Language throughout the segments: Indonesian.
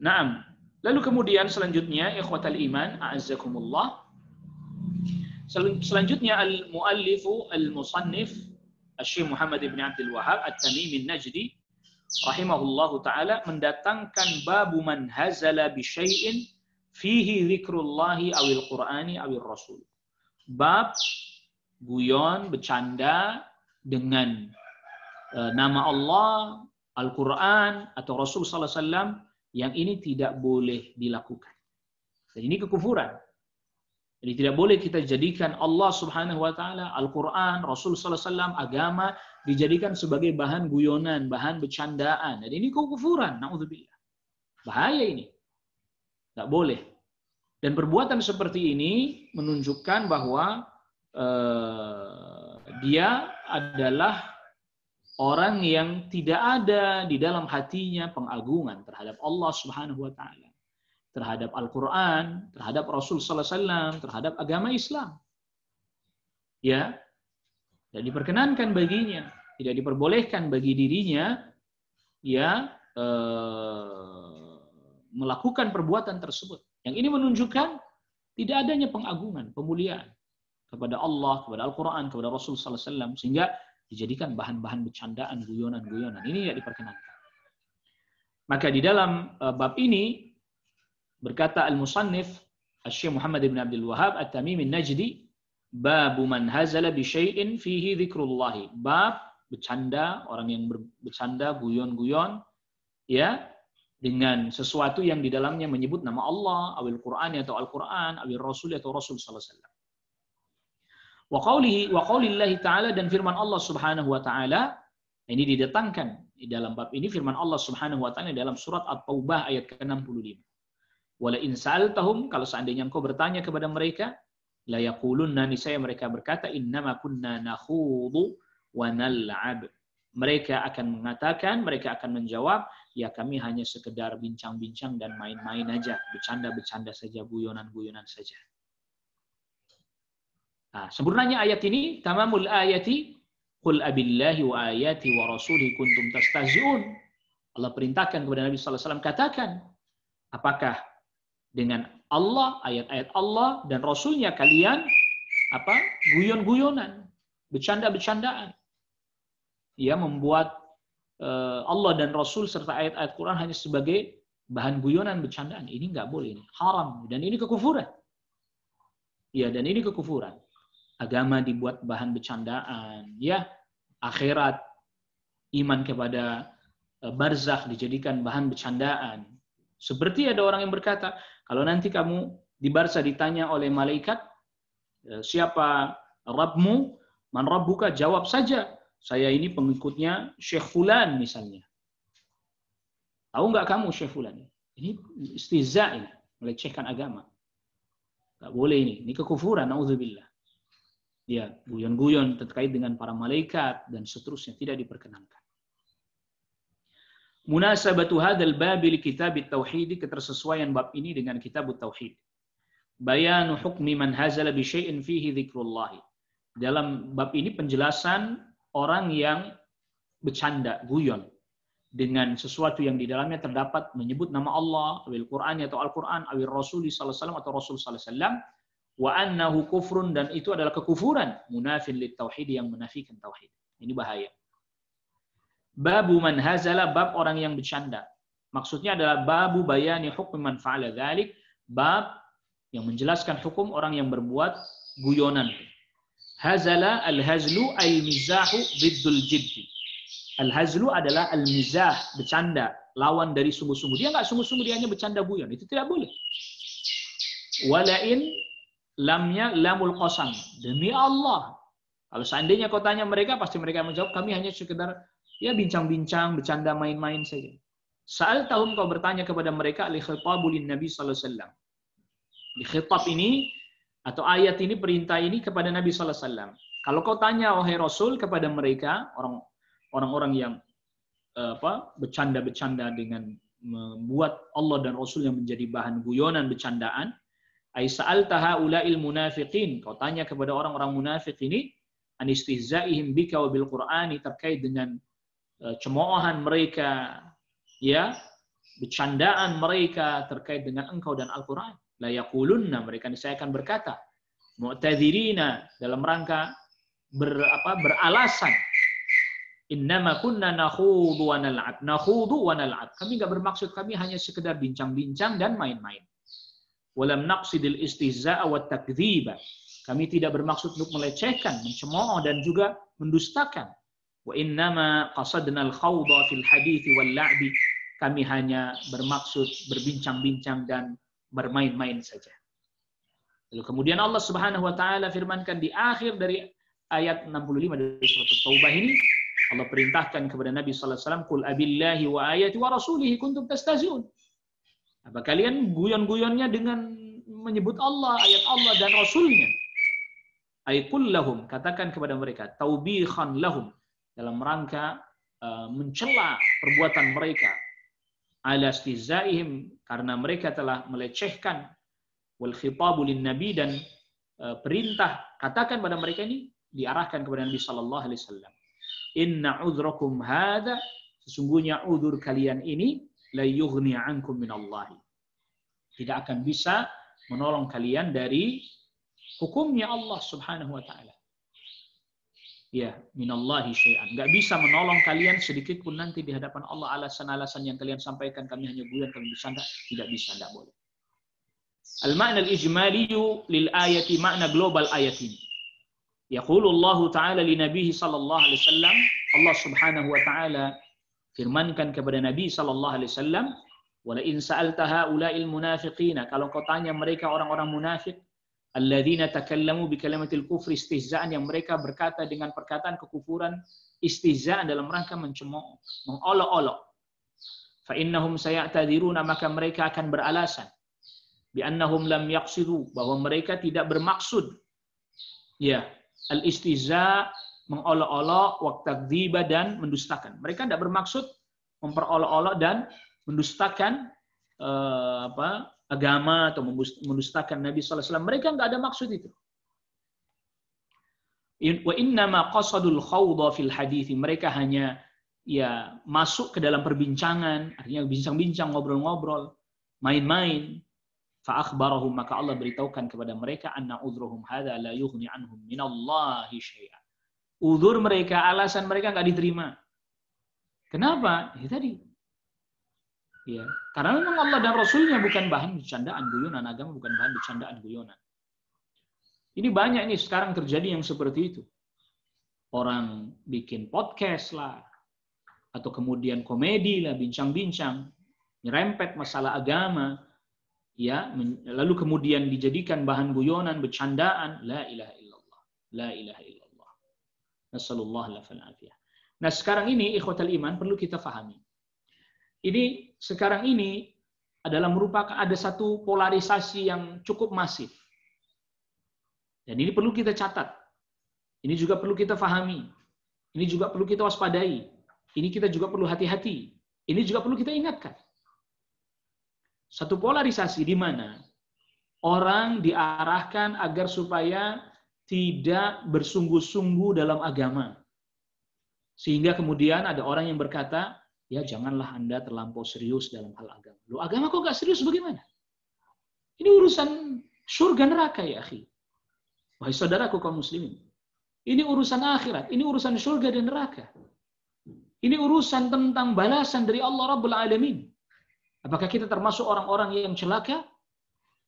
Naam. Lalu kemudian selanjutnya ikhwatal iman a'azzakumullah. Selanjutnya al-muallifu al-musannif Asy-Syaikh Muhammad bin Abdul Wahhab At-Tamimi An-Najdi rahimahullahu taala mendatangkan babu man hazala bi syai'in fihi dzikrullahi awil qur'ani awil rasul. Bab guyon bercanda dengan nama Allah, Al-Qur'an atau Rasul sallallahu alaihi wasallam yang ini tidak boleh dilakukan. Dan ini kekufuran. Jadi tidak boleh kita jadikan Allah Subhanahu wa taala, Al-Qur'an, Rasul sallallahu alaihi wasallam, agama dijadikan sebagai bahan guyonan, bahan bercandaan. Dan ini kekufuran, naudzubillah. Bahaya ini. Tidak boleh. Dan perbuatan seperti ini menunjukkan bahwa dia adalah orang yang tidak ada di dalam hatinya pengagungan terhadap Allah Subhanahu wa taala, terhadap Al-Qur'an, terhadap Rasul sallallahu alaihi wasallam, terhadap agama Islam. Ya. Tidak diperkenankan baginya, tidak diperbolehkan bagi dirinya ya melakukan perbuatan tersebut. Yang ini menunjukkan tidak adanya pengagungan, pemuliaan kepada Allah, kepada Al-Qur'an, kepada Rasul sallallahu alaihi wasallam, sehingga dijadikan bahan-bahan bercandaan, guyonan-guyonan. Ini tidak diperkenankan. Maka di dalam bab ini berkata al-musannif Asy-Syaikh Muhammad bin Abdul Wahhab At-Tamimi An-Najdi, babu man hazala bi syai'in fihi dzikrullah. Bab bercanda, orang yang bercanda, guyon-guyon ya dengan sesuatu yang di dalamnya menyebut nama Allah, awil Qur'an atau Al-Qur'an, awil Rasul atau Rasul sallallahu alaihi wasallam. Wa qaulillahi ta'ala, dan firman Allah Subhanahu wa taala ini didatangkan di dalam bab ini firman Allah Subhanahu wa taala dalam surat At-Taubah ayat ke-65. Wala in sa'altahum, kalau seandainya engkau bertanya kepada mereka, la yaqulunna, niscaya mereka berkata, innama kunna nakhudu wa nal'ab. Mereka akan mengatakan, mereka akan menjawab, ya kami hanya sekedar bincang-bincang dan main-main aja, bercanda-bercanda saja, guyonan-guyonan saja. Nah, sempurnanya ayat ini, tamamul ayati, qul abillahi wa ayati wa rasulihi kuntum tastahzi'un. Allah perintahkan kepada Nabi sallallahu alaihi wasallam, katakan, apakah dengan Allah, ayat-ayat Allah dan Rasulnya kalian guyon-guyonan, bercanda-bercandaan. Ya, membuat Allah dan Rasul serta ayat-ayat Quran hanya sebagai bahan guyonan, bercandaan. Ini nggak boleh, ini haram dan ini kekufuran. Ya, dan ini kekufuran. Agama dibuat bahan bercandaan, ya, akhirat, iman kepada barzakh dijadikan bahan bercandaan. Seperti ada orang yang berkata, kalau nanti kamu di barzakh ditanya oleh malaikat, siapa Rabbmu? Man Rabbuka? Jawab saja, saya ini pengikutnya Syekh Fulan misalnya. Tahu nggak kamu Syekh Fulan? Ini istihza, ini melecehkan agama. Nggak boleh ini kekufuran, naudzubillah. Ya, guyon-guyon terkait dengan para malaikat dan seterusnya tidak diperkenankan. Munasabatu hadzal bab li kitab at-tauhid, ketersesuaian bab ini dengan kitab at-tauhid. Bayanu hukmi man hazala bi syai'in fihi dzikrullah. Dalam bab ini penjelasan orang yang bercanda, guyon dengan sesuatu yang di dalamnya terdapat menyebut nama Allah, awil Qur'an atau Al-Qur'an, awil Rasul sallallahu alaihi wasallam atau Rasul sallallahu alaihi wasallam. Wa annahu kufrun, dan itu adalah kekufuran, munafin lit tauhid, yang menafikan tauhid. Ini bahaya. Babu man hazala, bab orang yang bercanda. Maksudnya adalah babu bayani hukm man fa'ala dzalik, bab yang menjelaskan hukum orang yang berbuat guyonan. Hazala, al-hazlu al-mizahu biddul jiddi. Al-hazlu adalah al-mizah, bercanda, lawan dari sungguh-sungguh. Dia nggak sungguh-sungguh, dia hanya bercanda guyon. Itu tidak boleh. Walain, lamnya lamul qasam, demi Allah. Kalau seandainya kau tanya mereka, pasti mereka menjawab, kami hanya sekedar ya bincang-bincang, bercanda, main-main saja. Saat tahun kau bertanya kepada mereka, li khitabul Nabi sallallahu alaihi wasallam. Di khitab ini atau ayat ini, perintah ini kepada Nabi sallallahu alaihi wasallam. Kalau kau tanya wahai Rasul kepada mereka, orang-orang yang bercanda-bercanda dengan membuat Allah dan Rasul yang menjadi bahan guyonan, bercandaan, ai sa'alta haula'il munafiqin, kau tanya kepada orang-orang munafik ini, an istihza'ihim bika wa bil Qur'ani, terkait dengan cemoohan mereka ya bercandaan mereka terkait dengan engkau dan Al-Quran. La yaqulunna, mereka saya akan berkata, mu'tadzirina, dalam rangka beralasan. Innama kunna nakhudu wa nal'ab. Nakhudu wa nal'ab. Kami enggak bermaksud, kami hanya sekedar bincang-bincang dan main-main. Walam naqsidil istihza'a wa takdziba. Kami tidak bermaksud untuk melecehkan, mencemooh dan juga mendustakan. Wa innama qasadna al-khawda fil hadithi wal la'bi. Kami hanya bermaksud berbincang-bincang dan bermain-main saja. Lalu kemudian Allah Subhanahu wa taala firmankan di akhir dari ayat 65 dari surat At-Taubah ini, Allah perintahkan kepada Nabi sallallahu alaihi wasallam, "Qul abillahi wa ayati wa rasulihi kuntum tastahzi'un." Apa kalian guyon-guyonnya dengan menyebut Allah, ayat Allah dan Rasulnya? Qul lahum, katakan kepada mereka, taubikhan lahum, dalam rangka mencela perbuatan mereka, ala istihzaihim, karena mereka telah melecehkan, wal khitabu lin nabi, dan perintah katakan pada mereka ini diarahkan kepada Nabi sallallahu alaihi wasallam. Inna udhrakum hadza, sesungguhnya udzur kalian ini la yughni ankum minallahi, tidak akan bisa menolong kalian dari hukumnya Allah Subhanahu wa taala. Ya, minallahi syai'an. Enggak bisa menolong kalian sedikit pun nanti di hadapan Allah. Alasan-alasan yang kalian sampaikan, kami hanya guyon, kami bercanda, tidak bisa, tidak boleh. Al-ma'na al-ijmali lil ayati, makna global ayat ini. Yaqulu Allah Ta'ala li nabihi sallallahu alaihi wasallam, Allah Subhanahu wa taala firmankan kepada Nabi sallallahu alaihi wasallam, "Wa la in sa'alta haula'il munafiqina," kalau kau tanya mereka orang-orang munafik, alladzina takallamu bi kalimatil kufri istihza'an, yang mereka berkata dengan perkataan kekufuran, istihza'an dalam rangka mencemooh, mengolok-olok. Fa innahum sayatadziruna, maka mereka akan beralasan, bi annahum lam yaqsidu, bahwa mereka tidak bermaksud, ya, al-istihza', mengolok-olok, wa takdziba, dan mendustakan. Mereka tidak bermaksud memperolok-olok dan mendustakan agama atau mendustakan Nabi sallallahu alaihi wasallam. Mereka enggak ada maksud itu. Wa innama qasadul khawda fil hadits, mereka hanya ya masuk ke dalam perbincangan, artinya bincang-bincang, ngobrol-ngobrol, main-main. Fa akhbarahum, maka Allah beritahukan kepada mereka, anna udhruhum hadza la yughni anhum minallahi syai'a. Udzur mereka, alasan mereka enggak diterima. Kenapa? Ya tadi. Ya, karena memang Allah dan Rasulnya bukan bahan bercandaan guyonan, agama bukan bahan bercandaan guyonan. Ini banyak nih sekarang terjadi yang seperti itu. Orang bikin podcast lah, atau kemudian komedi lah, bincang-bincang, nyerempet masalah agama, ya, lalu kemudian dijadikan bahan guyonan, bercandaan. La ilaha illallah, la ilaha illallah. Nasallallahu alaihi wasallam. Nah sekarang ini ikhwatal iman perlu kita fahami. Ini sekarang ini adalah merupakan ada satu polarisasi yang cukup masif. Dan ini perlu kita catat. Ini juga perlu kita fahami. Ini juga perlu kita waspadai. Ini kita juga perlu hati-hati. Ini juga perlu kita ingatkan. Satu polarisasi di mana orang diarahkan agar supaya tidak bersungguh-sungguh dalam agama. Sehingga kemudian ada orang yang berkata, ya janganlah Anda terlampau serius dalam hal agama. Loh, agama kok nggak serius bagaimana? Ini urusan surga neraka ya akhi. Wahai saudaraku kaum muslimin. Ini urusan akhirat, ini urusan surga dan neraka. Ini urusan tentang balasan dari Allah Rabbul Alamin. Apakah kita termasuk orang-orang yang celaka,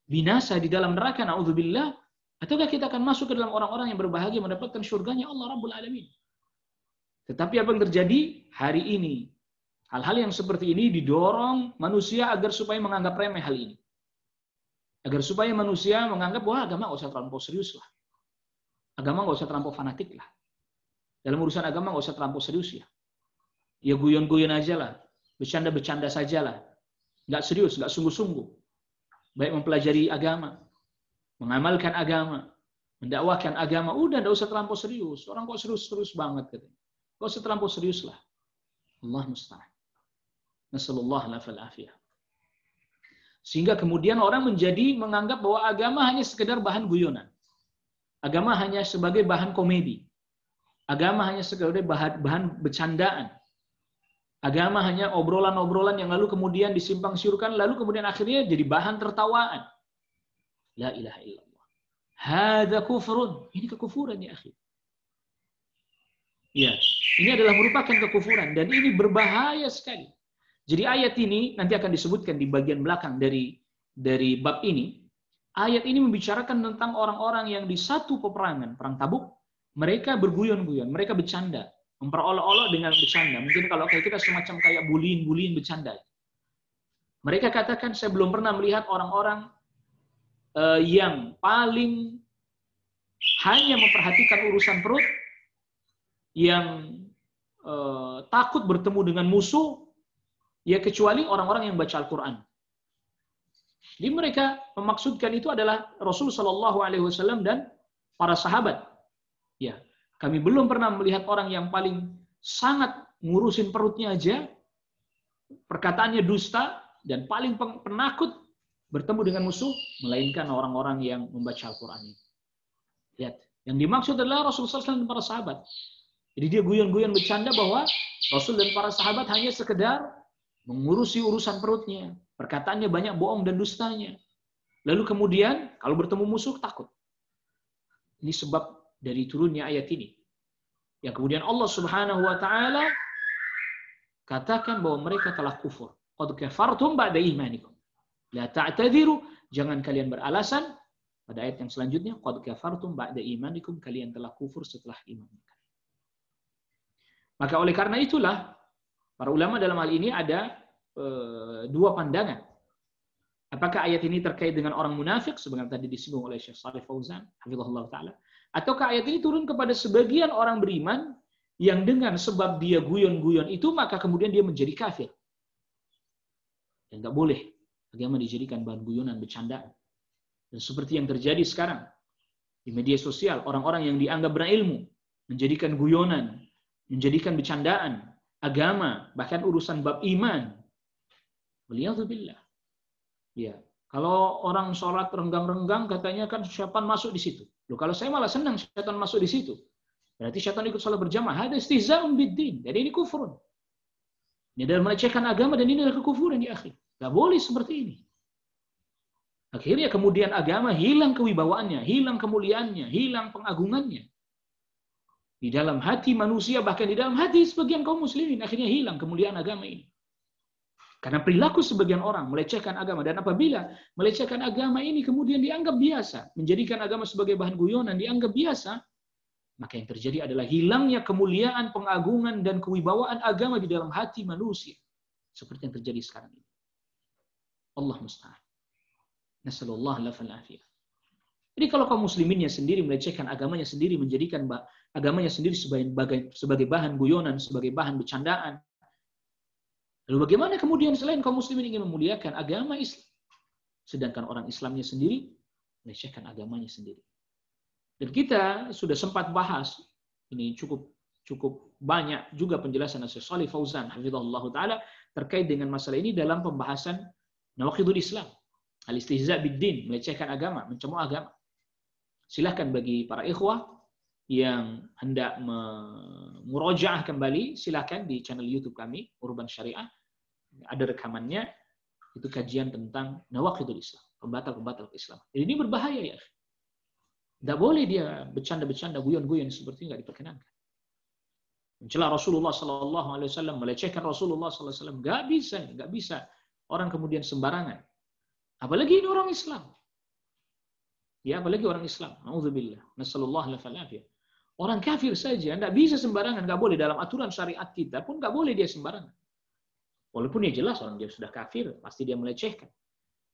binasa di dalam neraka, na'udzubillah, ataukah kita akan masuk ke dalam orang-orang yang berbahagia mendapatkan surganya Allah Rabbul Alamin? Tetapi apa yang terjadi hari ini? Hal-hal yang seperti ini didorong manusia agar supaya menganggap remeh hal ini. Agar supaya manusia menganggap, wah agama nggak usah terlampau serius lah. Agama nggak usah terlampau fanatik lah. Dalam urusan agama nggak usah terlampau serius ya. Ya guyon-guyon aja lah. Bercanda-bercanda saja lah. Nggak serius, nggak sungguh-sungguh. Baik mempelajari agama, mengamalkan agama, mendakwahkan agama, udah nggak usah terlampau serius. Orang kok serius-serius banget katanya. Nggak usah terlampau serius lah. Allah musta'an. Nasallallahu alaihi wasallam. Sehingga kemudian orang menganggap bahwa agama hanya sekedar bahan guyonan. Agama hanya sebagai bahan komedi. Agama hanya sekedar bahan bercandaan. Agama hanya obrolan-obrolan yang lalu kemudian disimpang siurkan, lalu kemudian akhirnya jadi bahan tertawaan. La ilaha illallah. Hada kufrun. Ini kekufuran ya akhi. Ya, ini adalah merupakan kekufuran dan ini berbahaya sekali. Jadi ayat ini nanti akan disebutkan di bagian belakang dari bab ini. Ayat ini membicarakan tentang orang-orang yang di satu peperangan, perang Tabuk, mereka berguyon-guyon, mereka bercanda, memperolok-olok dengan bercanda. Mungkin kalau kayak kita semacam kayak bullying bercanda. Mereka katakan, saya belum pernah melihat orang-orang yang paling hanya memperhatikan urusan perut, yang takut bertemu dengan musuh, ya kecuali orang-orang yang baca Al-Quran. Jadi mereka memaksudkan itu adalah Rasul Shallallahu Alaihi Wasallam dan para sahabat. Ya, kami belum pernah melihat orang yang paling sangat ngurusin perutnya aja, perkataannya dusta dan paling penakut bertemu dengan musuh, melainkan orang-orang yang membaca Al-Quran ini. Lihat, yang dimaksud adalah Rasul SAW dan para sahabat. Jadi dia guyon-guyon bercanda bahwa Rasul dan para sahabat hanya sekedar mengurusi urusan perutnya. Perkataannya banyak bohong dan dustanya. Lalu kemudian kalau bertemu musuh takut. Ini sebab dari turunnya ayat ini. Yang kemudian Allah Subhanahu wa taala katakan bahwa mereka telah kufur. Qad kafartum ba'da imanikum. La ta'tadiru, jangan kalian beralasan. Pada ayat yang selanjutnya, qad kafartum ba'da imanikum, kalian telah kufur setelah iman. Maka oleh karena itulah para ulama dalam hal ini ada dua pandangan. Apakah ayat ini terkait dengan orang munafik sebagaimana tadi disinggung oleh Syekh Shalih Fauzan hafizahullah taala, ataukah ayat ini turun kepada sebagian orang beriman yang dengan sebab dia guyon-guyon itu maka kemudian dia menjadi kafir. Dan enggak boleh agama dijadikan bahan guyonan, bercandaan. Dan seperti yang terjadi sekarang di media sosial, orang-orang yang dianggap berilmu menjadikan guyonan, menjadikan bercandaan agama, bahkan urusan bab iman. Waliyadzubillah. Ya, kalau orang sholat renggang-renggang katanya kan syaitan masuk di situ. Loh, kalau saya malah senang syaitan masuk di situ. Berarti syaitan ikut sholat berjamaah. Hada istihza'un biddin. Jadi ini kufur. Ini adalah melecehkan agama dan ini adalah kekufuran ya akhi. Enggak boleh seperti ini. Akhirnya kemudian agama hilang kewibawaannya, hilang kemuliaannya, hilang pengagungannya. Di dalam hati manusia, bahkan di dalam hati sebagian kaum muslimin, akhirnya hilang kemuliaan agama ini. Karena perilaku sebagian orang melecehkan agama. Dan apabila melecehkan agama ini kemudian dianggap biasa, menjadikan agama sebagai bahan guyonan, dianggap biasa, maka yang terjadi adalah hilangnya kemuliaan, pengagungan, dan kewibawaan agama di dalam hati manusia. Seperti yang terjadi sekarang ini. Allah musta'an. Nasallallahu alaihi afiyah. Jadi kalau kaum musliminnya sendiri melecehkan agamanya sendiri, menjadikan agamanya sendiri sebagai bahan guyonan, sebagai bahan bercandaan, lalu bagaimana kemudian selain kaum muslimin ingin memuliakan agama Islam, sedangkan orang Islamnya sendiri melecehkan agamanya sendiri. Dan kita sudah sempat bahas, ini cukup banyak juga penjelasan Syekh Shalih Fauzan hafizahullah taala terkait dengan masalah ini dalam pembahasan Nawaqidul Islam, al-istihza' bid-din, melecehkan agama, mencemooh agama. Silahkan bagi para ikhwah yang hendak murajaah kembali, silahkan di channel YouTube kami, Urban Syariah. Ada rekamannya, itu kajian tentang Nawaqidul Islam, pembatal-pembatal Islam. Jadi ini berbahaya ya. Tidak boleh dia bercanda-bercanda, guyon-guyon seperti nggak diperkenankan. Mencela Rasulullah SAW, melecehkan Rasulullah SAW, nggak bisa. Orang kemudian sembarangan. Apalagi ini orang Islam. Ya, apalagi orang Islam. Nauzubillah. Nasallallahu alaihi afiyah. Orang kafir saja nggak bisa sembarangan, nggak boleh dalam aturan syariat kita pun nggak boleh dia sembarangan. Walaupun ya jelas orang dia sudah kafir, pasti dia melecehkan.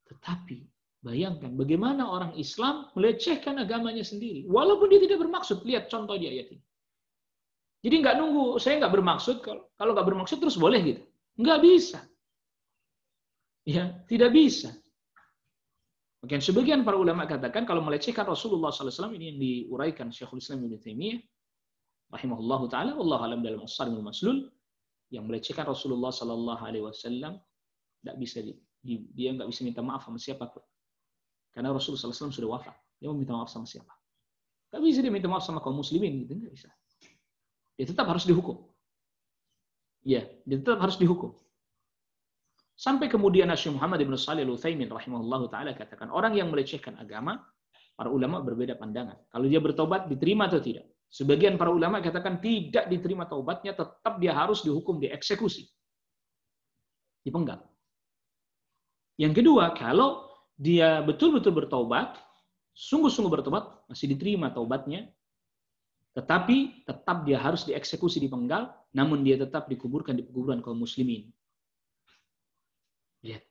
Tetapi bayangkan bagaimana orang Islam melecehkan agamanya sendiri, walaupun dia tidak bermaksud. Lihat contoh di ayat ini. Jadi nggak nunggu, saya nggak bermaksud. Kalau nggak bermaksud terus boleh gitu? Nggak bisa. Ya, tidak bisa. Mungkin sebagian para ulama katakan kalau melecehkan Rasulullah SAW, ini yang diuraikan Syekhul Islam Ibnu Taimiyah rahimahullahu taala, wallahu alam dalam As-Sarimul Maslul, yang melecehkan Rasulullah SAW tidak bisa dia nggak bisa minta maaf sama siapapun. Karena Rasulullah SAW sudah wafat. Dia mau minta maaf sama siapa? Nggak bisa dia minta maaf sama kaum muslimin gitu, nggak bisa. Dia tetap harus dihukum. Ya, dia tetap harus dihukum. Sampai kemudian Syekh Muhammad bin Shalih Al-Utsaimin rahimahullahu taala katakan, orang yang melecehkan agama, para ulama berbeda pandangan. Kalau dia bertobat diterima atau tidak? Sebagian para ulama katakan tidak diterima taubatnya, tetap dia harus dihukum, dieksekusi, dipenggal. Yang kedua, kalau dia betul-betul bertobat, sungguh-sungguh bertobat, masih diterima taubatnya, tetapi tetap dia harus dieksekusi, dipenggal, namun dia tetap dikuburkan di kuburan kaum muslimin. Lihat.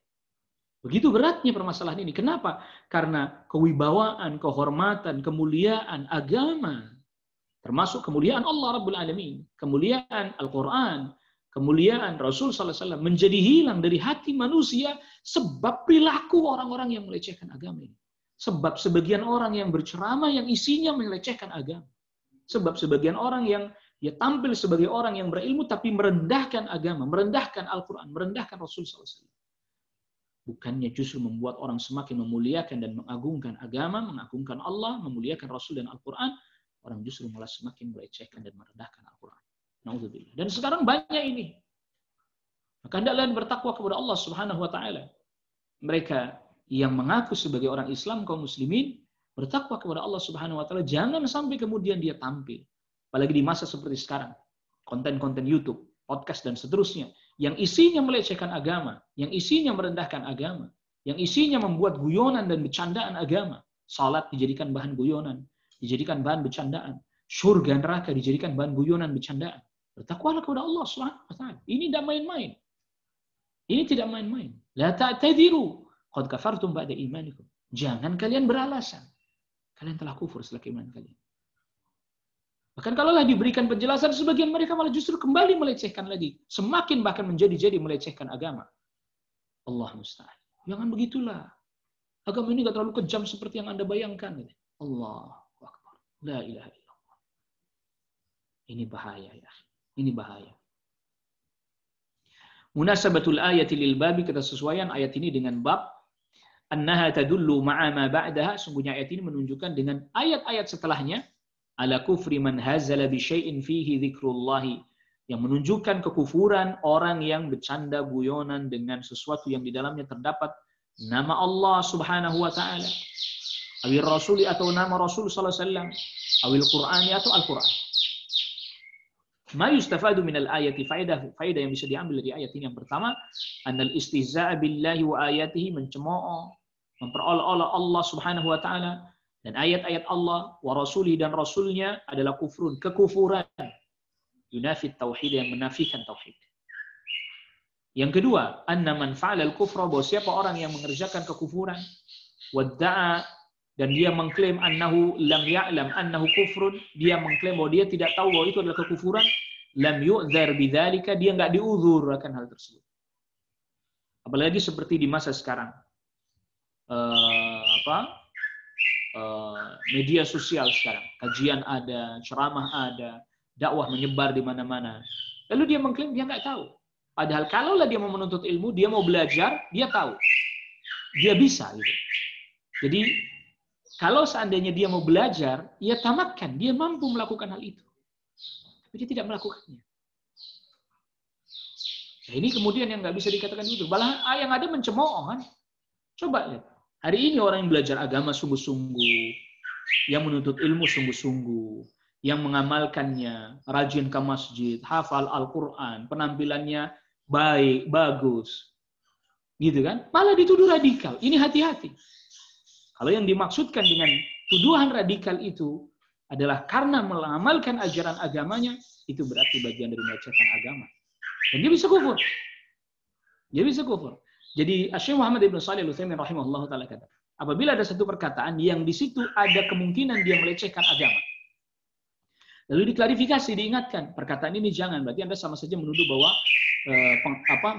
Begitu beratnya permasalahan ini. Kenapa? Karena kewibawaan, kehormatan, kemuliaan agama, termasuk kemuliaan Allah Rabbul Alamin, kemuliaan Al-Quran, kemuliaan Rasul Sallallahu Alaihi Wasallam menjadi hilang dari hati manusia sebab perilaku orang-orang yang melecehkan agama ini. Sebab sebagian orang yang berceramah yang isinya melecehkan agama. Sebab sebagian orang yang dia tampil sebagai orang yang berilmu tapi merendahkan agama, merendahkan Al-Quran, merendahkan Rasul Sallallahu Alaihi Wasallam. Bukannya justru membuat orang semakin memuliakan dan mengagungkan agama, mengagungkan Allah, memuliakan Rasul dan Al-Quran, orang justru malah semakin melecehkan dan merendahkan Al-Quran. Na'udzubillah. Dan sekarang banyak ini. Maka hendaklah bertakwa kepada Allah Subhanahu wa taala. Mereka yang mengaku sebagai orang Islam, kaum muslimin, bertakwa kepada Allah Subhanahu wa taala, jangan sampai kemudian dia tampil. Apalagi di masa seperti sekarang. Konten-konten YouTube, podcast dan seterusnya yang isinya melecehkan agama, yang isinya merendahkan agama, yang isinya membuat guyonan dan bercandaan agama. Salat dijadikan bahan guyonan, dijadikan bahan bercandaan. Surga neraka dijadikan bahan guyonan bercandaan. Bertakwalah kepada Allah Subhanahu wa taala. Ini tidak main-main. Ini tidak main-main. La ta'tadiru qad kafartum ba'da imanikum. Jangan kalian beralasan. Kalian telah kufur setelah keimanan kalian. Bahkan kalaulah diberikan penjelasan, sebagian mereka malah justru kembali melecehkan lagi. Semakin bahkan menjadi melecehkan agama. Allah musta'an. Jangan begitulah. Agama ini tidak terlalu kejam seperti yang Anda bayangkan. Allahu Akbar. La ilaha illallah. Ini bahaya ya. Ini bahaya. Munasabatul ayati lil babi, kita sesuaikan ayat ini dengan bab. Annaha tadullu ma'a ma ba'daha. Sungguhnya ayat ini menunjukkan dengan ayat-ayat setelahnya. Ala kufri man hazala bi syai'in fihi dzikrullahi, yang menunjukkan kekufuran orang yang bercanda guyonan dengan sesuatu yang di dalamnya terdapat nama Allah Subhanahu wa taala, awil rasuli atau nama Rasul sallallahu alaihi wasallam, awil Qur'ani atau Al-Qur'an. Ma yustafadu min al-ayati faidah yang bisa diambil dari ayat ini. Yang pertama, annal istihza'a billahi wa ayatihi, mencemooh, memperolok-olok Allah Subhanahu wa taala dan ayat-ayat Allah, wa rasulihi dan rasulnya adalah kufrun, kekufuran. Yunafid tauhid, yang menafikan tauhid. Yang kedua, anna man fa'ala al-kufra, bahwa siapa orang yang mengerjakan kekufuran, wadda'a, dan dia mengklaim annahu lam ya'lam annahu kufrun, dia mengklaim bahwa dia tidak tahu bahwa itu adalah kekufuran, lam yu'dzar bidzalika, dia enggak diuzur akan hal tersebut. Apalagi seperti di masa sekarang. Media sosial sekarang, kajian ada, ceramah ada, dakwah menyebar di mana-mana. Lalu dia mengklaim dia nggak tahu. Padahal kalaulah dia mau menuntut ilmu, dia mau belajar, dia tahu, dia bisa gitu. Jadi kalau seandainya dia mau belajar, ia tamatkan, dia mampu melakukan hal itu, tapi dia tidak melakukannya. Nah, ini kemudian yang nggak bisa dikatakan itu. Malah yang ada mencemooh kan. Coba lihat. Hari ini orang yang belajar agama sungguh-sungguh, yang menuntut ilmu sungguh-sungguh, yang mengamalkannya, rajin ke masjid, hafal Al-Quran, penampilannya baik, bagus. Gitu kan? Malah dituduh radikal. Ini hati-hati. Kalau yang dimaksudkan dengan tuduhan radikal itu adalah karena mengamalkan ajaran agamanya, itu berarti bagian dari melecehkan agama. Dan dia bisa kufur. Dia bisa kufur. Jadi Syekh Muhammad bin Shalih Al-Utsaimin rahimahullah taala kata, apabila ada satu perkataan yang di situ ada kemungkinan dia melecehkan agama, lalu diklarifikasi, diingatkan, perkataan ini jangan, berarti Anda sama saja menuduh bahwa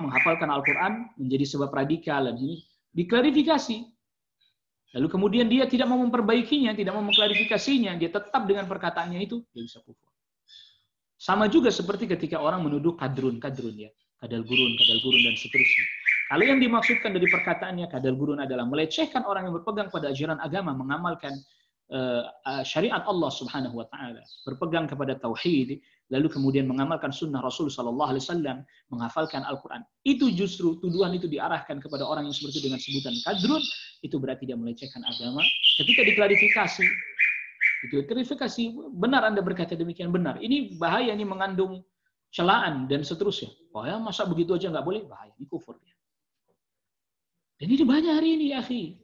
menghafalkan Al-Quran menjadi sebab radikal, dan ini diklarifikasi. Lalu kemudian dia tidak mau memperbaikinya, tidak mau mengklarifikasinya, dia tetap dengan perkataannya itu, dia bisa kufur. Sama juga seperti ketika orang menuduh kadrun ya, kadal gurun dan seterusnya. Kalau yang dimaksudkan dari perkataannya kadal gurun adalah melecehkan orang yang berpegang pada ajaran agama, mengamalkan syariat Allah Subhanahu wa taala, berpegang kepada tauhid, lalu kemudian mengamalkan sunnah Rasul sallallahu alaihi wasallam, menghafalkan Al-Qur'an. Itu justru tuduhan itu diarahkan kepada orang yang seperti itu dengan sebutan kadrun, itu berarti dia melecehkan agama. Ketika diklarifikasi, benar Anda berkata demikian, benar. Ini bahaya, ini mengandung celaan dan seterusnya. Oh ya, masa begitu aja nggak boleh? Bahaya, ini kufur. Dan ini banyak hari ini, ya akhi.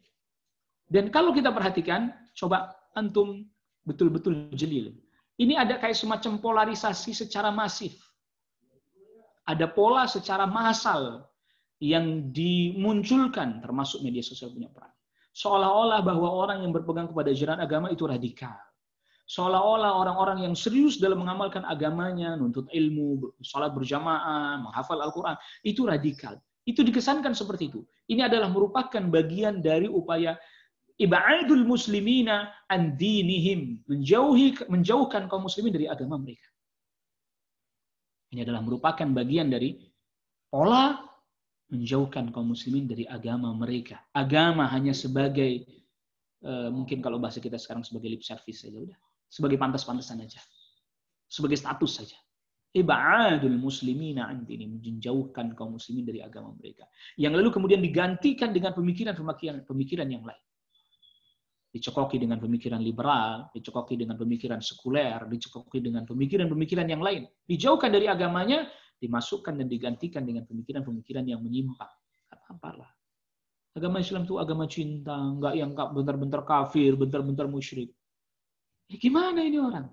Dan kalau kita perhatikan, coba antum betul-betul jeli. Ini ada kayak semacam polarisasi secara masif. Ada pola secara massal yang dimunculkan, termasuk media sosial punya peran. Seolah-olah bahwa orang yang berpegang kepada ajaran agama itu radikal. Seolah-olah orang-orang yang serius dalam mengamalkan agamanya, nuntut ilmu, salat berjamaah, menghafal Al-Quran, itu radikal. Itu dikesankan seperti itu. Ini adalah merupakan bagian dari upaya ibadul muslimina an dinihim, menjauhkan kaum muslimin dari agama mereka. Ini adalah merupakan bagian dari pola menjauhkan kaum muslimin dari agama mereka. Agama hanya sebagai mungkin kalau bahasa kita sekarang sebagai lip service saja, udah, sebagai pantas-pantasan saja, sebagai status saja. Ibadul muslimina an dinihim, menjauhkan kaum muslimin dari agama mereka. Yang lalu kemudian digantikan dengan pemikiran yang lain. Dicokoki dengan pemikiran liberal, dicokoki dengan pemikiran sekuler, dicokoki dengan pemikiran-pemikiran yang lain. Dijauhkan dari agamanya, dimasukkan dan digantikan dengan pemikiran-pemikiran yang menyimpang. Apalah. Agama Islam itu agama cinta, enggak yang bentar-bentar kafir, bentar-bentar musyrik. Gimana ini orang?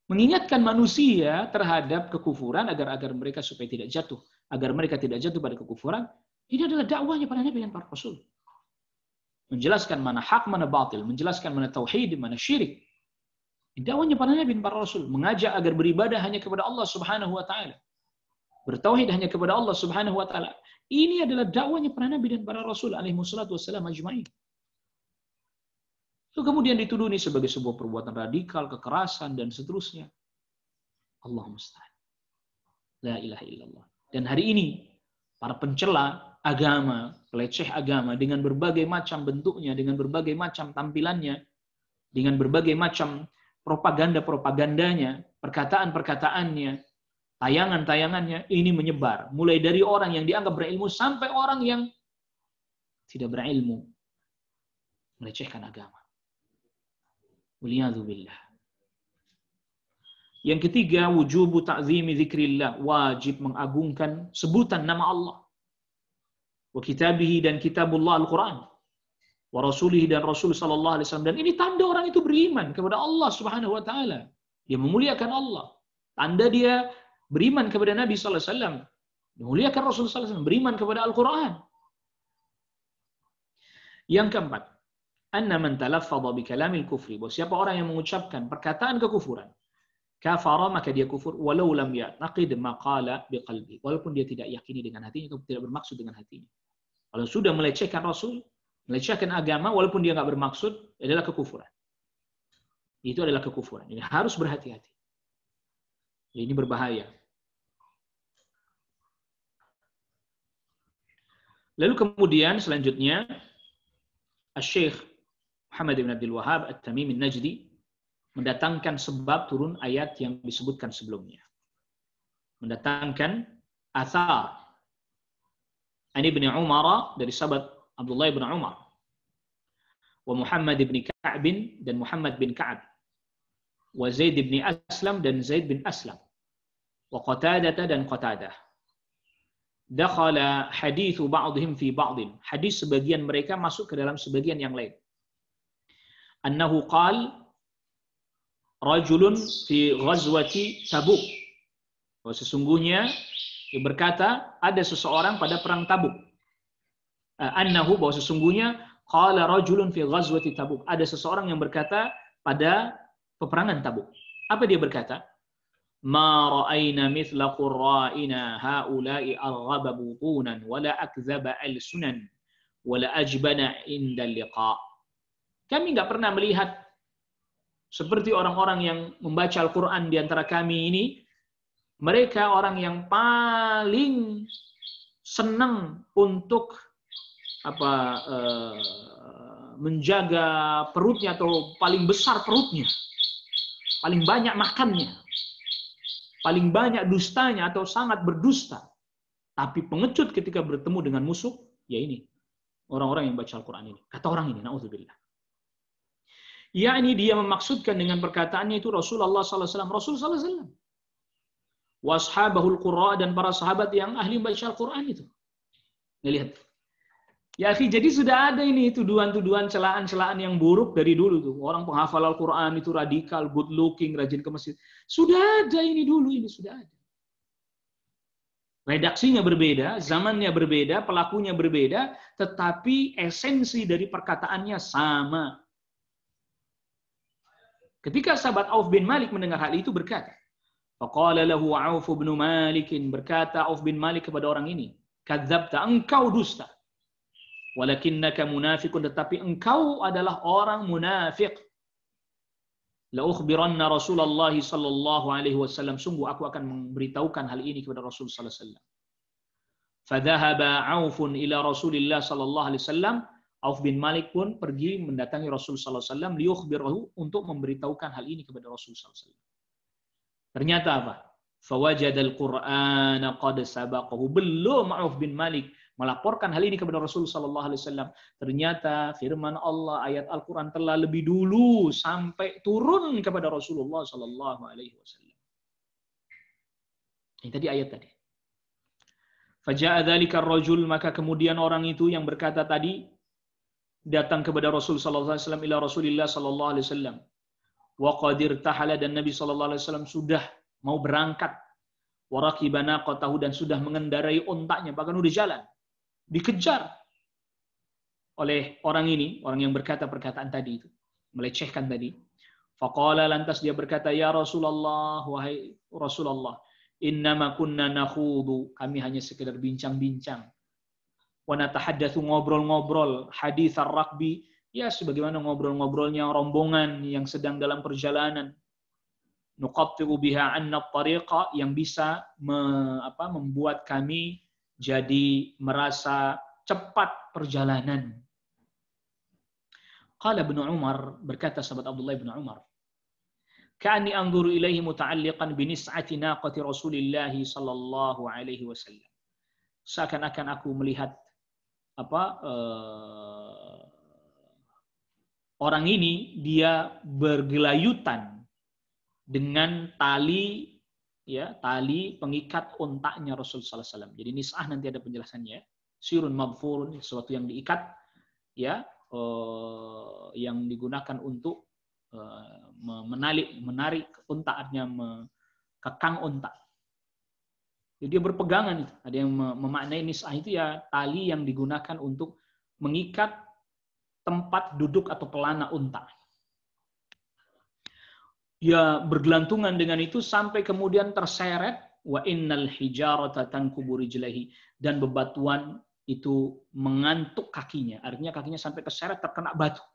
Mengingatkan manusia terhadap kekufuran agar mereka supaya tidak jatuh, agar mereka tidak jatuh pada kekufuran. Ini adalah dakwahnya para nabi dan para rasul. Menjelaskan mana hak, mana batil, menjelaskan mana tauhid, mana syirik. Dakwahnya para nabi dan para rasul, mengajak agar beribadah hanya kepada Allah Subhanahu wa taala. Bertauhid hanya kepada Allah Subhanahu wa taala. Ini adalah dakwahnya para nabi dan para rasul alaihi wassalatu wassalam ajma'in. Itu kemudian dituduh ini sebagai sebuah perbuatan radikal, kekerasan dan seterusnya. Allah musta'an. La ilaha illallah. Dan hari ini para pencela agama, peleceh agama dengan berbagai macam bentuknya, dengan berbagai macam tampilannya, dengan berbagai macam propaganda-propagandanya, perkataan-perkataannya, tayangan-tayangannya, ini menyebar. Mulai dari orang yang dianggap berilmu sampai orang yang tidak berilmu. Melecehkan agama. Waliyadzubillah. Yang ketiga, wujubu ta'zimi dzikrillah. Wajib mengagungkan sebutan nama Allah. Wa kitabihi, dan kitabullah Al-Quran. Wa rasulihi, dan Rasul sallallahu alaihi wasallam. Dan ini tanda orang itu beriman kepada Allah Subhanahu wa taala. Dia memuliakan Allah. Tanda dia beriman kepada Nabi sallallahu alaihi wasallam. Memuliakan Rasul sallallahu alaihi wasallam, beriman kepada Al-Quran. Yang keempat, anna man talaffadha bi kalamil kufri. Bahwa siapa orang yang mengucapkan perkataan kekufuran, kafara, maka dia kufur, walau lam ya'taqid ma qala biqalbi. Walaupun dia tidak yakini dengan hatinya, atau tidak bermaksud dengan hatinya. Kalau sudah melecehkan Rasul, melecehkan agama, walaupun dia nggak bermaksud, adalah kekufuran. Itu adalah kekufuran. Ini harus berhati-hati. Ini berbahaya. Lalu kemudian selanjutnya, Syekh Muhammad bin Abdul Wahhab At-Tamimi An-Najdi mendatangkan sebab turun ayat yang disebutkan sebelumnya. Mendatangkan athar Ani bin Umar, dari sahabat Abdullah bin Umar, wa Muhammad bin Ka'ab, dan Muhammad bin Ka'ab, wa Zaid bin Aslam, dan Zaid bin Aslam, wa Qatadah, dan Qatadah. Dakhala hadithu ba'dihim fi ba'din. Hadis sebagian mereka masuk ke dalam sebagian yang lain. Annahu qala rajulun fi ghazwati Tabuk. Bahwa sesungguhnya dia berkata ada seseorang pada perang Tabuk. Annahu, bahwa sesungguhnya qala rajulun fi ghazwati Tabuk. Ada seseorang yang berkata pada peperangan Tabuk. Apa dia berkata? Ma ra'ayna mithla qurra'ina haula'i arghaba butunan wala akdzaba alsunan wala ajbana inda liqa. Kami enggak pernah melihat seperti orang-orang yang membaca Al-Quran di antara kami ini. Mereka orang yang paling senang untuk menjaga perutnya atau paling besar perutnya, paling banyak makannya, paling banyak dustanya atau sangat berdusta. Tapi pengecut ketika bertemu dengan musuh, ya ini orang-orang yang baca Al-Quran ini. Kata orang ini, na'udzubillah. Ya ini dia memaksudkan dengan perkataannya itu Rasulullah SAW. Rasul SAW. Washabahul Qurra, dan para sahabat yang ahli baca Al-Quran itu. Lihat. Ya akhi, jadi sudah ada ini tuduhan-tuduhan, celaan-celaan yang buruk dari dulu tuh. Orang penghafal Al-Quran itu radikal, good looking, rajin ke masjid. Sudah ada ini dulu, ini sudah ada. Redaksinya berbeda, zamannya berbeda, pelakunya berbeda, tetapi esensi dari perkataannya sama. Ketika sahabat Auf bin Malik mendengar hal itu berkata, faqala lahu Auf bin Malik, berkata Auf bin Malik kepada orang ini, kadzabta, engkau dusta. Walakinnaka munafiqun, tetapi engkau adalah orang munafik. La ukhbiranna Rasulullah sallallahu alaihi wasallam, sungguh aku akan memberitahukan hal ini kepada Rasul sallallahu alaihi wasallam. Fadhahaba Aufun ila Rasulillah sallallahu alaihi wasallam. Auf bin Malik pun pergi mendatangi Rasul sallallahu alaihi wasallam liyukhbirahu, untuk memberitahukan hal ini kepada Rasul sallallahu alaihi wasallam. Ternyata apa? Fawajadal Qur'ana qad sabaqahu. Belum Auf bin Malik melaporkan hal ini kepada Rasul sallallahu alaihi wasallam, ternyata firman Allah, ayat Al-Qur'an telah lebih dulu sampai turun kepada Rasulullah sallallahu alaihi wasallam. Ini tadi ayat tadi. Faja'a dzalika ar-rajul, maka kemudian orang itu yang berkata tadi datang kepada Rasul sallallahu alaihi wasallam, ila Rasulillah sallallahu alaihi wasallam. Wa qad irtahala, dan Nabi sallallahu alaihi wasallam sudah mau berangkat. Wa raqiba naqatahu, dan sudah mengendarai untanya, bahkan udah jalan. Dikejar oleh orang ini, orang yang berkata perkataan tadi itu, melecehkan tadi. Faqala, lantas dia berkata, ya Rasulullah, wahai Rasulullah, innama kunna nakhudu, kami hanya sekedar bincang-bincang. Wa natahaddatsu, ngobrol-ngobrol, hadits ar-rakbi, ya sebagaimana ngobrol-ngobrolnya rombongan yang sedang dalam perjalanan. Nuqatti'u biha 'anna at-tariqa, yang bisa membuat kami jadi merasa cepat perjalanan. Qala Ibnu Umar, berkata sahabat Abdullah bin Umar, ka'anni anzuru ilaihi muta'alliqan bi nis'ati naqati Rasulillah sallallahu alaihi wasallam. Seakan-akan aku melihat orang ini dia bergelayutan dengan tali, ya, tali pengikat untaknya Rasul sallallahu alaihi wasallam. Jadi nis'ah nanti ada penjelasannya. Sirun madfurun, sesuatu yang diikat, ya, yang digunakan untuk menarik unta, artinya mengekang unta. Jadi dia berpegangan itu. Ada yang memaknai nis'ah itu ya tali yang digunakan untuk mengikat tempat duduk atau pelana unta. Dia bergelantungan dengan itu sampai kemudian terseret, wa innal hijarata tankubu rijlaihi, dan bebatuan itu mengantuk kakinya, artinya kakinya sampai keseret terkena batu.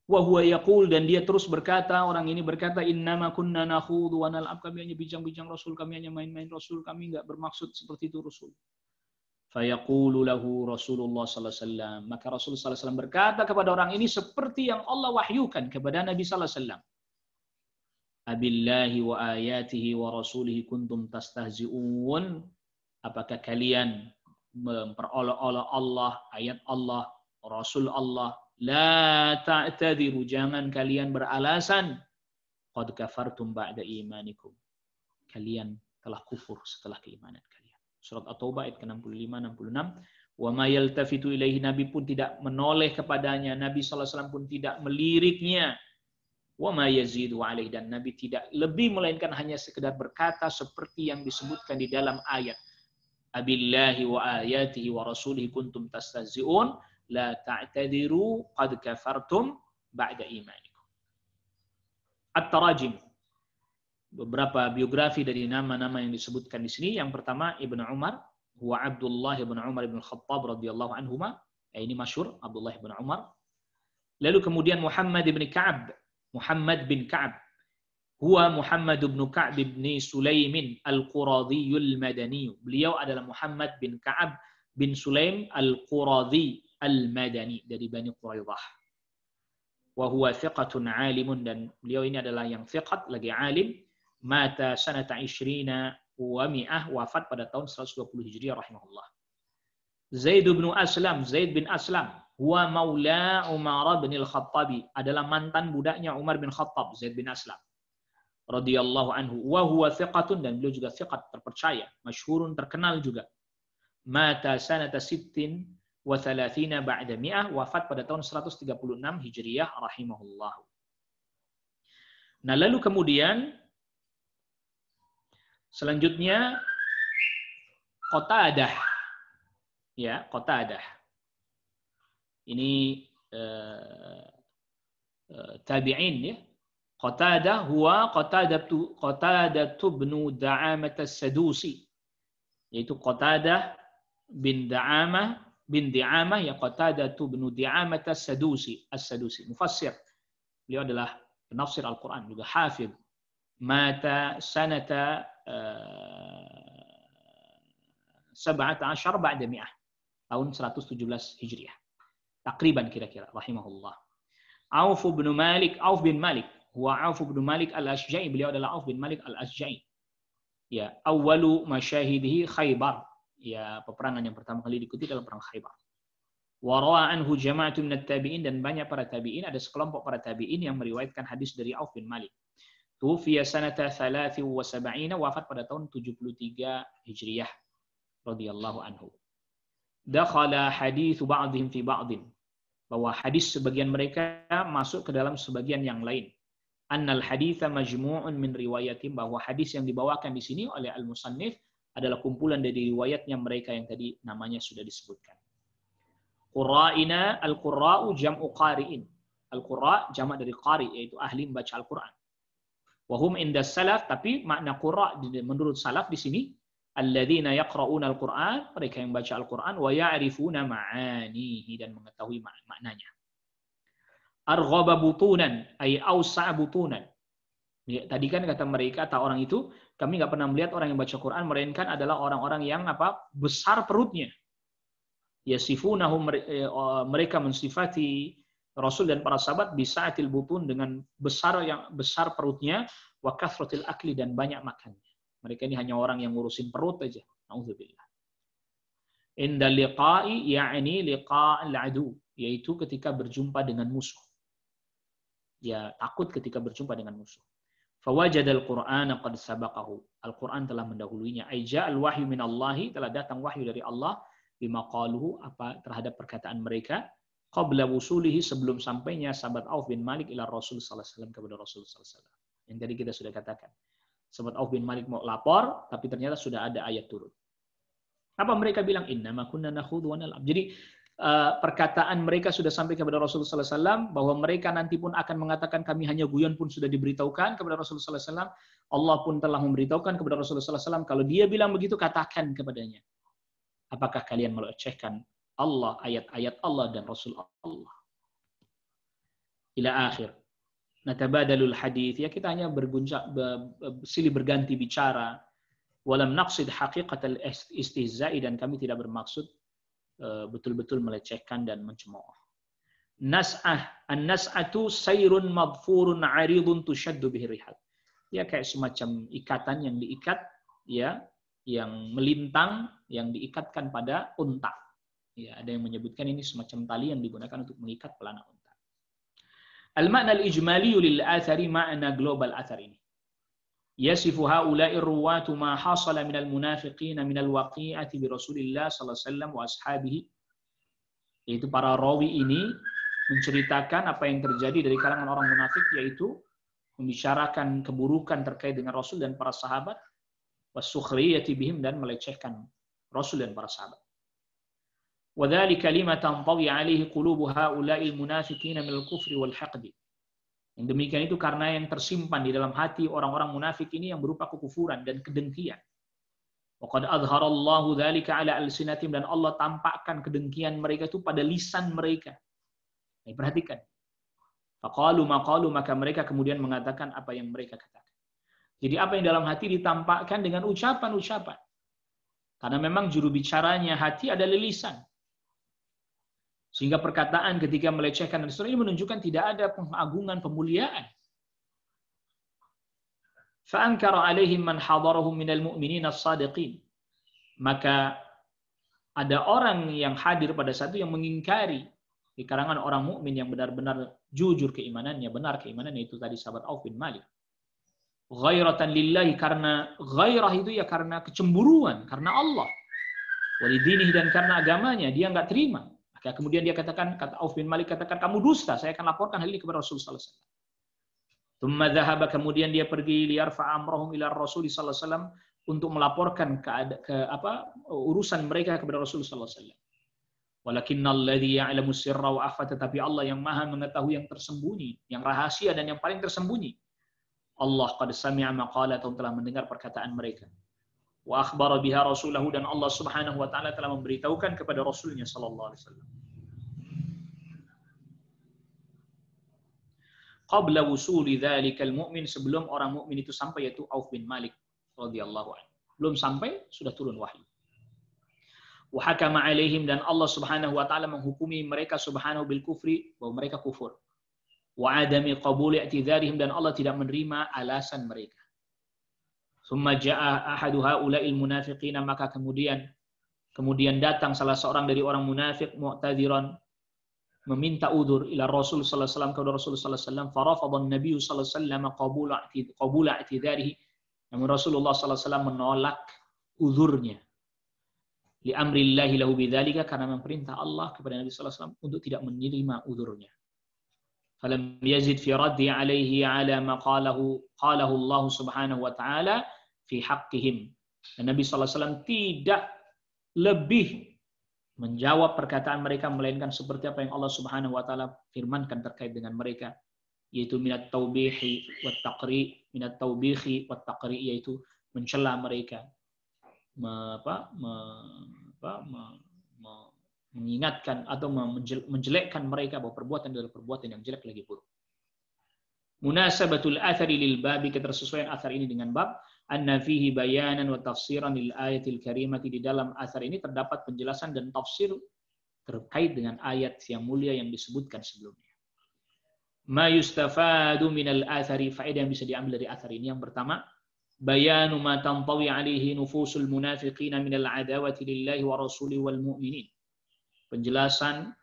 Wa huwa yaqul, dan dia terus berkata, orang ini berkata, innama kunna nakhudu wa nal'ab, kami hanya bincang-bincang Rasul, kami hanya main-main Rasul, kami enggak bermaksud seperti itu Rasul. Fayaqulu lahu Rasulullah sallallahu alaihi wasallam, maka Rasul sallallahu alaihi wasallam berkata kepada orang ini seperti yang Allah wahyukan kepada Nabi sallallahu alaihi wasallam. Abillahi wa ayatihi wa rasulihi kuntum tastahzi'un, apakah kalian memperolok-olok Allah, ayat Allah, Rasul Allah? La ta'tadiru, jangan kalian beralasan. Qad kafartum ba'da imanikum, kalian telah kufur setelah keimanan kalian. Surat At-Taubah ayat ke-65-66. Wa ma yaltafitu ilaihi, Nabi pun tidak menoleh kepadanya, Nabi sallallahu alaihi wasallam pun tidak meliriknya. Wa ma yazidu alaihi, dan Nabi tidak lebih melainkan hanya sekedar berkata seperti yang disebutkan di dalam ayat. Abillahi wa ayatihi wa rasulihi kuntum tastahzi'un la ta'tadiru qad kafartum ba'da imanikum. At-tarajim, beberapa biografi dari nama-nama yang disebutkan di sini. Yang pertama Ibnu Umar, huwa Abdullah ibn Umar ibn Khattab radhiyallahu anhuma. Ini masyhur Abdullah ibn Umar. Lalu kemudian Muhammad bin Ka'ab, Muhammad bin Ka'ab, huwa Muhammad bin Ka'ab bin Sulaimin al-Quradhiyul Madani. Beliau adalah Muhammad bin Ka'ab bin Sulaim al-Quradhi Al-Madani dari Bani Quraidah. Wa huwa thiqatun 'alimun, dan beliau ini adalah yang thiqat lagi alim. Mata sanata 20 wa mi'ah, wafat pada tahun 120 Hijriah rahimahullah. Zaid bin Aslam, huwa maula Umar bin al-Khattabi, adalah mantan budaknya Umar bin Khattab, Zaid bin Aslam radhiyallahu anhu. Wa huwa thiqatun, dan beliau juga thiqat, terpercaya, masyhurun, terkenal juga. Mata sanata 36 ba'da mi'ah, wafat pada tahun 136 Hijriah rahimahullah. Nah, lalu kemudian selanjutnya Qatadah. Ya, Qatadah. Ini tabi'in ya. Qatadah huwa Qatadah bin Da'amah as-Sadusi. Yaitu Qatadah bin Di'amah ya, Qatadah bin Di'amah as-Sadusi. Mufassir. Beliau adalah penafsir Al-Qur'an, juga hafidh. Mata sanata 17 ba'da mi'ah, tahun 117 Hijriah. Takriban kira-kira rahimahullah. Auf bin Malik, huwa Auf bin Malik al-Ashja'i, beliau adalah Auf bin Malik al-Ashja'i. Ya, awwalu masyahidihi Khaybar. Ya, peperangan yang pertama kali diikuti dalam perang Khaybar. Wa rawa anhu jama'atun minat tabi'in, dan banyak para tabi'in, ada sekelompok para tabi'in yang meriwayatkan hadis dari Auf bin Malik. Tufiya sanata 73, wafat pada tahun 73 Hijriah radhiyallahu anhu. Dakhala haditsu ba'dihim fi ba'din, bahwa hadis sebagian mereka masuk ke dalam sebagian yang lain. Annal haditsa majmu'un min riwayatim, bahwa hadis yang dibawakan di sini oleh al-musannif adalah kumpulan dari riwayatnya mereka yang tadi namanya sudah disebutkan. Qurra'ina, al-qurra'u jam'u qari'in. Al-qurra' jamak dari qari, yaitu ahli membaca Al-Qur'an. Wahum inda salaf, tapi makna qurra menurut salaf di sini alladzina yaqra'una al-Qur'an, mereka yang baca Al-Qur'an, wa ya'rifuna ma'anihi, dan mengetahui maknanya. Arghaba butunan ay awsa' butunan. Ya, tadi kan kata mereka, kata orang itu, kami nggak pernah melihat orang yang baca Quran melainkan adalah orang-orang yang besar perutnya. Yasifunahum, mereka mensifati Rasul dan para sahabat bisa'atil butun, dengan besar perutnya, wa kathratil akli, dan banyak makannya. Mereka ini hanya orang yang ngurusin perut aja. Nauzubillah. Inda liqa'i ya'ni liqa'al adu, yaitu ketika berjumpa dengan musuh. Ya, takut ketika berjumpa dengan musuh. Fawajadal Qur'ana qad sabaqahu. Al-Qur'an telah mendahuluinya. Ai ja'al wahyu minallahi, telah datang wahyu dari Allah, bima qaluhu, terhadap perkataan mereka, qabla wusulihi, sebelum sampainya sahabat Auf bin Malik ila Rasul sallallahu alaihi wasallam, kepada Rasul sallallahu alaihi wasallam. Yang tadi kita sudah katakan. Sahabat Auf bin Malik mau lapor, tapi ternyata sudah ada ayat turun. Apa mereka bilang? Innama kunna nakhudhu wa nal'ab. Jadi perkataan mereka sudah sampai kepada Rasul sallallahu alaihi wasallam, bahwa mereka nanti pun akan mengatakan kami hanya guyon, pun sudah diberitahukan kepada Rasul sallallahu alaihi wasallam. Allah pun telah memberitahukan kepada Rasul sallallahu alaihi wasallam, kalau dia bilang begitu, katakan kepadanya, apakah kalian melecehkan Allah, ayat-ayat Allah dan Rasul Allah? Ila akhir. Natabadalul hadith, ya kita hanya silih berganti bicara. Walam naqsid haqiqatal istihza'i, dan kami tidak bermaksud betul-betul melecehkan dan mencemooh. An-nas'atu sayrun madfurun 'aridun tushaddu bihi rihal. Ya, kayak semacam ikatan yang diikat, ya, yang melintang, yang diikatkan pada unta. Ya, ada yang menyebutkan ini semacam tali yang digunakan untuk mengikat pelana unta. Al-ma'na al-ijmali lil athari, ma'na global athar ini. Yasifu haula'i ruwatu ma hasala minal munafiqina minal waqi'ati bi Rasulillah sallallahu alaihi wasallam wa ashabihi. Yaitu para rawi ini menceritakan apa yang terjadi dari kalangan orang munafik, yaitu membicarakan keburukan terkait dengan Rasul dan para sahabat, wasukhriyati bihim, dan melecehkan Rasul dan para sahabat. وذلك لما تنطوي عليه قلوب هؤلاء المنافقين من الكفر والحقد. Yang demikian itu karena yang tersimpan di dalam hati orang-orang munafik ini yang berupa kekufuran dan kedengkian. وقد أظهر الله ذلك على ألسنتهم, dan Allah tampakkan kedengkian mereka itu pada lisan mereka. Nah, perhatikan. Faqalu ma qalu, maka mereka kemudian mengatakan apa yang mereka katakan. Jadi apa yang dalam hati ditampakkan dengan ucapan-ucapan. Karena memang juru bicaranya hati adalah lisan. Sehingga perkataan ketika melecehkan dan seterusnya ini menunjukkan tidak ada pengagungan, pemuliaan. Fa'ankara alaihim man hadarahum minal mu'minin as-sadiqin. Maka ada orang yang hadir pada saat itu yang mengingkari di kalangan orang mukmin yang benar-benar jujur keimanannya, benar keimanannya, itu tadi sahabat Auf bin Malik. Ghairatan lillahi, karena ghairah itu ya karena kecemburuan, karena Allah. Walidinihi, dan karena agamanya, dia nggak terima. Maka kemudian dia katakan, kata Auf bin Malik katakan, kamu dusta, saya akan laporkan hal ini kepada Rasulullah sallallahu alaihi wasallam. Tsumma dhahaba, kemudian dia pergi liyarfa amrahum ila Rasul sallallahu alaihi wasallam, untuk melaporkan urusan mereka kepada Rasulullah sallallahu alaihi wasallam. Walakinnalladzi ya'lamu sirra wa akhfa, tetapi Allah yang Maha mengetahui yang tersembunyi, yang rahasia dan yang paling tersembunyi. Allah qad sami'a maqalatahum, telah mendengar perkataan mereka. Wa akhbara biha rasulahu, dan Allah Subhanahu wa taala telah memberitahukan kepada Rasulnya sallallahu alaihi wasallam. Qabla wusuli dzalikal mu'min, sebelum orang mukmin itu sampai, yaitu Auf bin Malik radhiyallahu anhu. Belum sampai sudah turun wahyu. Wa hakama alaihim, dan Allah Subhanahu wa taala menghukumi mereka subhanahu bil kufri, bahwa mereka kufur. Wa adami qabuli i'tidzarihim, dan Allah tidak menerima alasan mereka. Tsumma jaa ahadu haula'il munafiqin, maka kemudian datang salah seorang dari orang munafik, mu'tadziran, meminta udzur ila Rasul sallallahu alaihi wasallam, kepada Rasul sallallahu alaihi wasallam. Farafadha an-nabiy sallallahu alaihi wasallam qabula i'tidzarihi, namun Rasulullah sallallahu alaihi wasallam menolak udzurnya. Li amrillahi lahu bidzalika, karena memerintah Allah kepada Nabi sallallahu alaihi wasallam untuk tidak menerima udzurnya. Falam yazid fi raddi alaihi ala ma qalahu Allah subhanahu wa ta'ala fi haqqihim. Dan Nabi sallallahu alaihi wasallam tidak lebih menjawab perkataan mereka, melainkan seperti apa yang Allah Subhanahu wa taala firmankan terkait dengan mereka, yaitu minat taubihi wat taqri, yaitu mencela mereka, mengingatkan atau menjelekkan mereka bahwa perbuatan adalah perbuatan yang jelek lagi buruk. Munasabatul athari lil babi, ketersesuaian athar ini dengan bab, anna fihi bayanan wa tafsiran lil ayatil karimati, di dalam athar ini terdapat penjelasan dan tafsir terkait dengan ayat yang mulia yang disebutkan sebelumnya. Ma yustafadu minal athari, faedah yang bisa diambil dari athar ini. Yang pertama, bayanu ma tantawi alaihi nufusul munafiqina minal adawati lillahi wa rasuli wal mu'minin. Penjelasan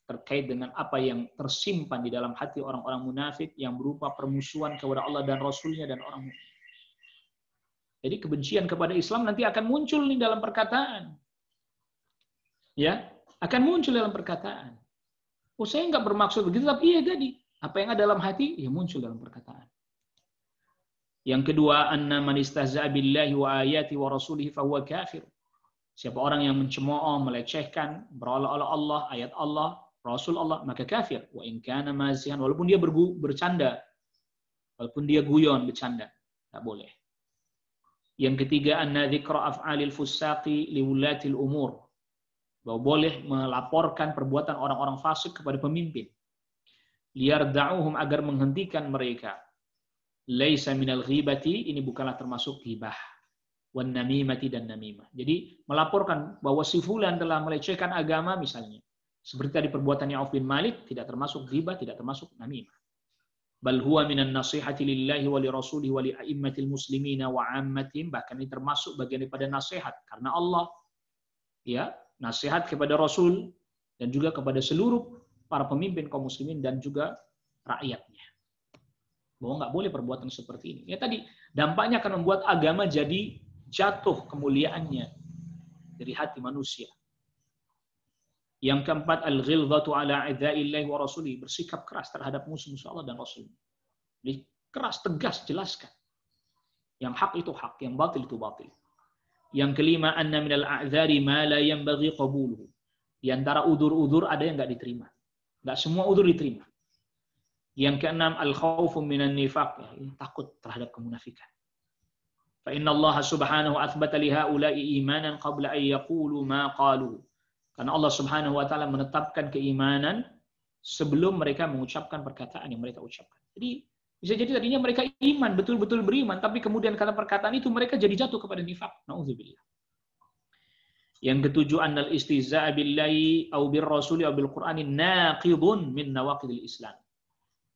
terkait dengan apa yang tersimpan di dalam hati orang-orang munafik yang berupa permusuhan kepada Allah dan Rasulnya dan orang mukmin. Jadi kebencian kepada Islam nanti akan muncul nih dalam perkataan. Ya, akan muncul dalam perkataan. Oh, saya nggak bermaksud begitu, tapi iya tadi. Apa yang ada dalam hati, ya muncul dalam perkataan. Yang kedua, anna man istahza'a billahi wa ayati wa rasulihi fa huwa kafir. Siapa orang yang mencemooh, melecehkan, berolah-olah Allah, ayat Allah, Rasul Allah, maka kafir. Wa in kana mazihan, walaupun dia bercanda, walaupun dia guyon, bercanda, tak boleh. Yang ketiga, anna dzikra af'alil fusaqi liwulatil umur, bahwa boleh melaporkan perbuatan orang-orang fasik kepada pemimpin. Liyarda'uhum, agar menghentikan mereka. Laisa minal ghibati, ini bukanlah termasuk ghibah. Wan namimati, dan namimah. Jadi melaporkan bahwa si fulan telah melecehkan agama misalnya. Seperti tadi perbuatannya Auf bin Malik, tidak termasuk ghibah, tidak termasuk namimah. Bal huwa minan nasihati lillahi wa li rasulihi wa li a'immatil muslimina wa 'ammatihim, bahkan ini termasuk bagian daripada nasihat karena Allah. Ya, nasihat kepada Rasul dan juga kepada seluruh para pemimpin kaum muslimin dan juga rakyatnya. Bahwa nggak boleh perbuatan seperti ini. Ya tadi, dampaknya akan membuat agama jadi jatuh kemuliaannya dari hati manusia. Yang keempat, al-ghilzatu ala a'dha'illahi wa rasulih, bersikap keras terhadap musuh-musuh Allah dan Rasulnya. Jadi keras, tegas, jelaskan. Yang hak itu hak, yang batil itu batil. Yang kelima, anna minal a'dzari ma la yanbaghi qabuluhu. Di antara udzur-udzur ada yang nggak diterima. Nggak semua udzur diterima. Yang keenam, al-khawfu minan nifaq, takut terhadap kemunafikan. Fa inna Allah subhanahu athbata li haula'i imanan qabla an yaqulu ma qalu. Karena Allah Subhanahu wa taala menetapkan keimanan sebelum mereka mengucapkan perkataan yang mereka ucapkan. Jadi bisa jadi tadinya mereka iman, betul-betul beriman, tapi kemudian karena perkataan itu mereka jadi jatuh kepada nifaq. Nauzubillah. Yang ketujuh, annal istihza'a billahi aw birrasuli aw bil Qur'ani naqidun min nawaqidil Islam.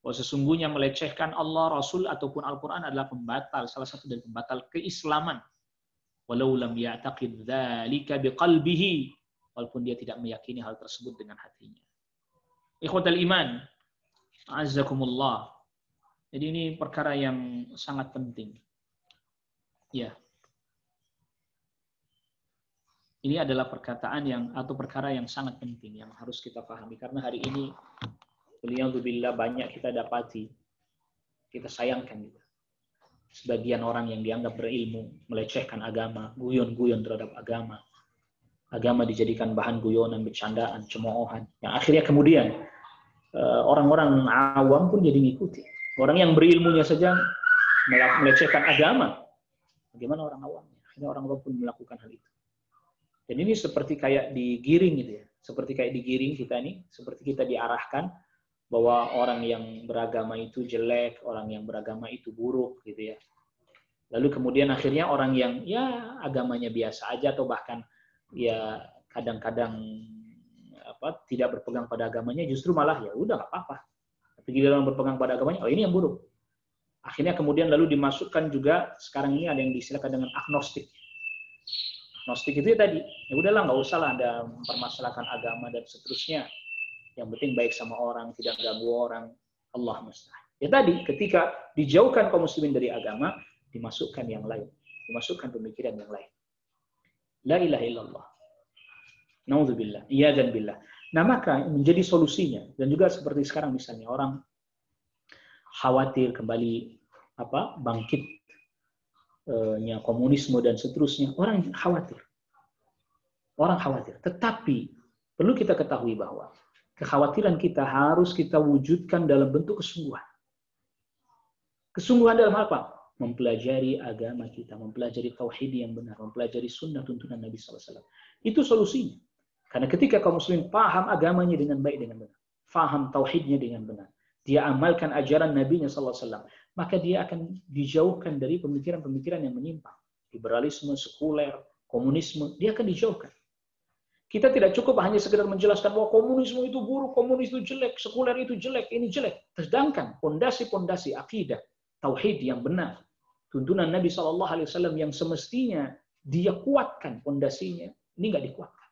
Bahwa sesungguhnya melecehkan Allah, Rasul ataupun Al-Qur'an adalah pembatal, salah satu dari pembatal keislaman. Walau lam ya'taqid dzalika biqalbihi, walaupun dia tidak meyakini hal tersebut dengan hatinya. Ikhwatal iman, a'azzakumullah. Jadi ini perkara yang sangat penting. Ya. Ini adalah perkataan atau perkara yang sangat penting yang harus kita pahami, karena hari ini waliyadzubillah banyak kita dapati, kita sayangkan juga. Sebagian orang yang dianggap berilmu melecehkan agama, guyon-guyon terhadap agama. Agama dijadikan bahan guyonan, bercandaan, cemoohan. Yang akhirnya kemudian orang-orang awam pun jadi ngikuti. Orang yang berilmunya saja melecehkan agama. Bagaimana orang awamnya? Akhirnya orang awam pun melakukan hal itu. Dan ini seperti kayak digiring gitu ya. Seperti kayak digiring kita nih, seperti kita diarahkan bahwa orang yang beragama itu jelek, orang yang beragama itu buruk gitu ya. Lalu kemudian akhirnya orang yang ya agamanya biasa aja atau bahkan ya kadang-kadang tidak berpegang pada agamanya justru malah ya udah nggak apa-apa. Tapi dalam berpegang pada agamanya, oh ini yang buruk. Akhirnya kemudian lalu dimasukkan juga sekarang ini ada yang diistilahkan dengan agnostik. Agnostik itu ya tadi, ya udahlah nggak usah lah Anda mempermasalahkan agama dan seterusnya. Yang penting baik sama orang, tidak ganggu orang. Allah musta'an. Ya tadi, ketika dijauhkan kaum muslimin dari agama, dimasukkan yang lain, dimasukkan pemikiran yang lain. La ilaha illallah. Naudzubillah. Iyadzan billah. Nah maka menjadi solusinya, dan juga seperti sekarang misalnya orang khawatir kembali bangkit komunisme dan seterusnya, orang khawatir. Tetapi perlu kita ketahui bahwa kekhawatiran kita harus kita wujudkan dalam bentuk kesungguhan. Kesungguhan dalam apa? Mempelajari agama kita, mempelajari tauhid yang benar, mempelajari sunnah tuntunan Nabi SAW. Itu solusinya. Karena ketika kaum muslimin paham agamanya dengan baik, dengan benar, paham tauhidnya dengan benar, dia amalkan ajaran Nabi-Nya SAW, maka dia akan dijauhkan dari pemikiran-pemikiran yang menyimpang. Liberalisme, sekuler, komunisme, dia akan dijauhkan. Kita tidak cukup hanya sekedar menjelaskan bahwa komunisme itu buruk, komunis itu jelek, sekuler itu jelek, ini jelek. Sedangkan pondasi-pondasi akidah, tauhid yang benar, tuntunan Nabi SAW yang semestinya dia kuatkan pondasinya, ini nggak dikuatkan.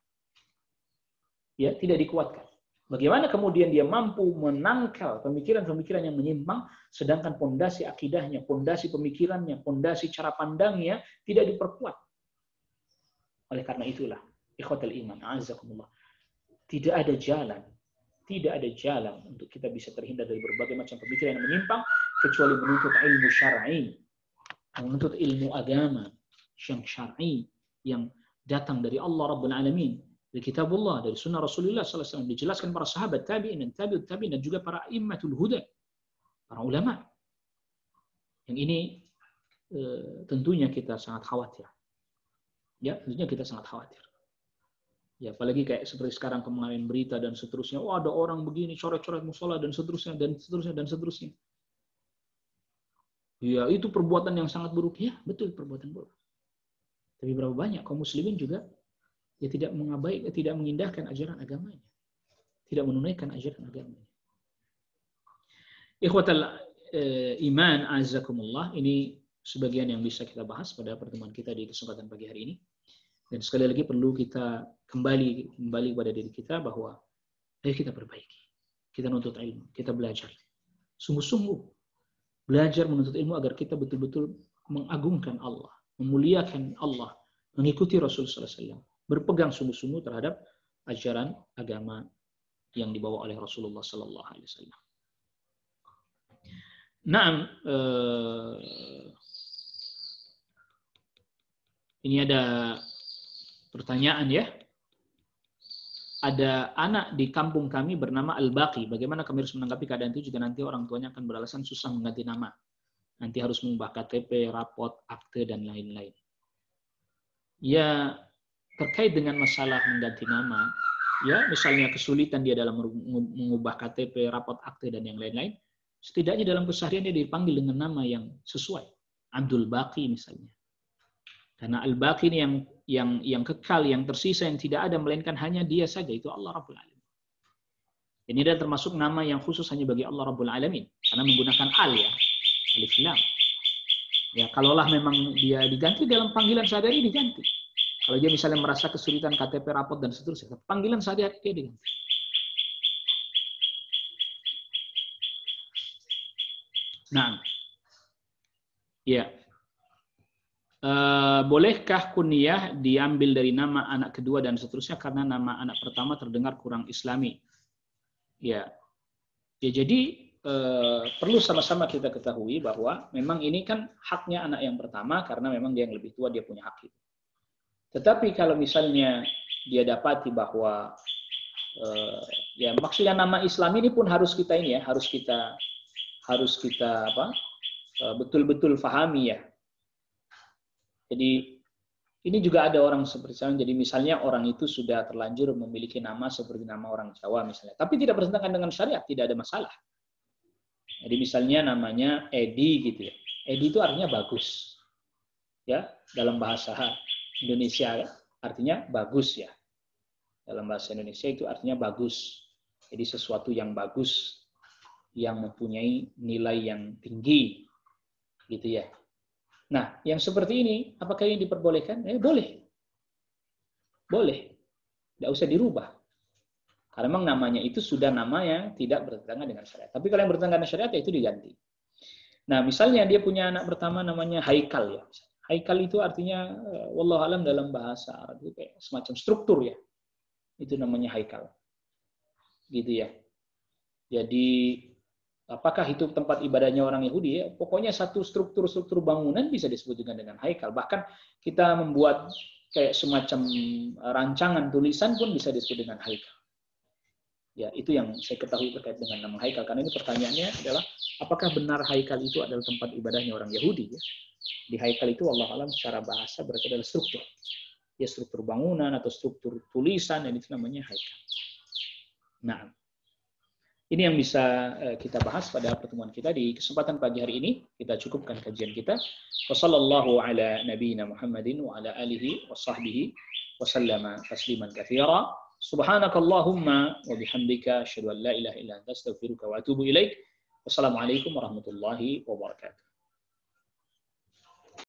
Ya, tidak dikuatkan. Bagaimana kemudian dia mampu menangkal pemikiran-pemikiran yang menyimpang, sedangkan pondasi akidahnya, pondasi pemikirannya, pondasi cara pandangnya tidak diperkuat. Oleh karena itulah, ikhwatal iman, a'azzakumullah, tidak ada jalan untuk kita bisa terhindar dari berbagai macam pemikiran yang menyimpang kecuali menuntut ilmu syar'i, menuntut ilmu agama yang syar'i yang datang dari Allah Rabbul Alamin, dari kitabullah, dari sunnah Rasulullah SAW, dijelaskan para sahabat, tabi'in dan tabi'ut tabi'in, dan juga para immatul huda, para ulama. Yang ini tentunya kita sangat khawatir. Ya, tentunya kita sangat khawatir. Ya, apalagi kayak seperti sekarang kemarin berita dan seterusnya, oh ada orang begini coret-coret musola dan seterusnya dan seterusnya dan seterusnya. Ya, itu perbuatan yang sangat buruk. Ya, betul, perbuatan buruk. Tapi berapa banyak kaum muslimin juga ya tidak mengindahkan ajaran agamanya, tidak menunaikan ajaran agamanya. Ikhwatal iman, azakumullah, ini sebagian yang bisa kita bahas pada pertemuan kita di kesempatan pagi hari ini. Dan sekali lagi perlu kita kembali kepada diri kita bahwa ayo kita perbaiki, kita menuntut ilmu, kita belajar, sungguh-sungguh belajar menuntut ilmu agar kita betul-betul mengagungkan Allah, memuliakan Allah, mengikuti Rasulullah SAW. Berpegang sungguh-sungguh terhadap ajaran agama yang dibawa oleh Rasulullah Sallallahu Alaihi Wasallam. Nah, ini ada pertanyaan ya. Ada anak di kampung kami bernama Al-Baqi. Bagaimana kami harus menanggapi keadaan itu jika nanti orang tuanya akan beralasan susah mengganti nama? Nanti harus mengubah KTP, rapot, akte, dan lain-lain. Ya, terkait dengan masalah mengganti nama, ya misalnya kesulitan dia dalam mengubah KTP, rapot, akte, dan yang lain-lain, setidaknya dalam keseharian dia dipanggil dengan nama yang sesuai. Abdul Baqi misalnya. Karena Al-Baqi ini yang kekal, yang tersisa, yang tidak ada melainkan hanya Dia saja, itu Allah Rabbul Alamin. Ini adalah termasuk nama yang khusus hanya bagi Allah Rabbul Alamin karena menggunakan al, ya, alif lam. Ya, kalaulah memang dia diganti dalam panggilan sehari-hari diganti. Kalau dia misalnya merasa kesulitan KTP rapot dan seterusnya, panggilan sehari-hari dia diganti. Nah, ya. Bolehkah kunyah diambil dari nama anak kedua dan seterusnya karena nama anak pertama terdengar kurang islami? Ya, jadi perlu sama-sama kita ketahui bahwa memang ini kan haknya anak yang pertama karena memang dia yang lebih tua, dia punya hak itu. Tetapi kalau misalnya dia dapati bahwa ya maksudnya nama Islam ini pun harus kita ini ya, harus kita apa? Betul-betul fahami ya. Jadi ini juga ada orang seperti saya. Jadi misalnya orang itu sudah terlanjur memiliki nama seperti nama orang Jawa misalnya, tapi tidak bertentangan dengan syariat, tidak ada masalah. Jadi misalnya namanya Edi gitu ya. Edi itu artinya bagus. Ya, dalam bahasa Indonesia artinya bagus ya. Dalam bahasa Indonesia itu artinya bagus. Jadi sesuatu yang bagus, yang mempunyai nilai yang tinggi gitu ya. Nah, yang seperti ini, apakah ini diperbolehkan? Boleh. Boleh. Tidak usah dirubah. Karena memang namanya itu sudah nama yang tidak bertentangan dengan syariat. Tapi kalau yang bertentangan dengan syariat, ya itu diganti. Nah, misalnya dia punya anak pertama namanya Haikal. Ya. Haikal itu artinya, wallahu alam dalam bahasa Arab, itu kayak semacam struktur ya. Itu namanya Haikal. Gitu ya. Jadi, apakah itu tempat ibadahnya orang Yahudi? Ya, pokoknya satu struktur bangunan bisa disebut juga dengan Haikal. Bahkan kita membuat kayak semacam rancangan tulisan pun bisa disebut dengan Haikal. Ya, itu yang saya ketahui terkait dengan nama Haikal. Karena ini pertanyaannya adalah, apakah benar Haikal itu adalah tempat ibadahnya orang Yahudi? Ya? Di Haikal itu Allah alam secara bahasa berarti adalah struktur. Ya, struktur bangunan atau struktur tulisan, dan itu namanya Haikal. Nah, ini yang bisa kita bahas pada pertemuan kita di kesempatan pagi hari ini. Kita cukupkan kajian kita. Wassallallahu ala nabiyyina Muhammadin wa ala alihi wa sahbihi wa sallama tasliman katsira. Subhanakallahumma wa bihamdika asyhadu an la ilaha illa anta astaghfiruka wa atubu ilaik. Wassalamualaikum warahmatullahi wabarakatuh.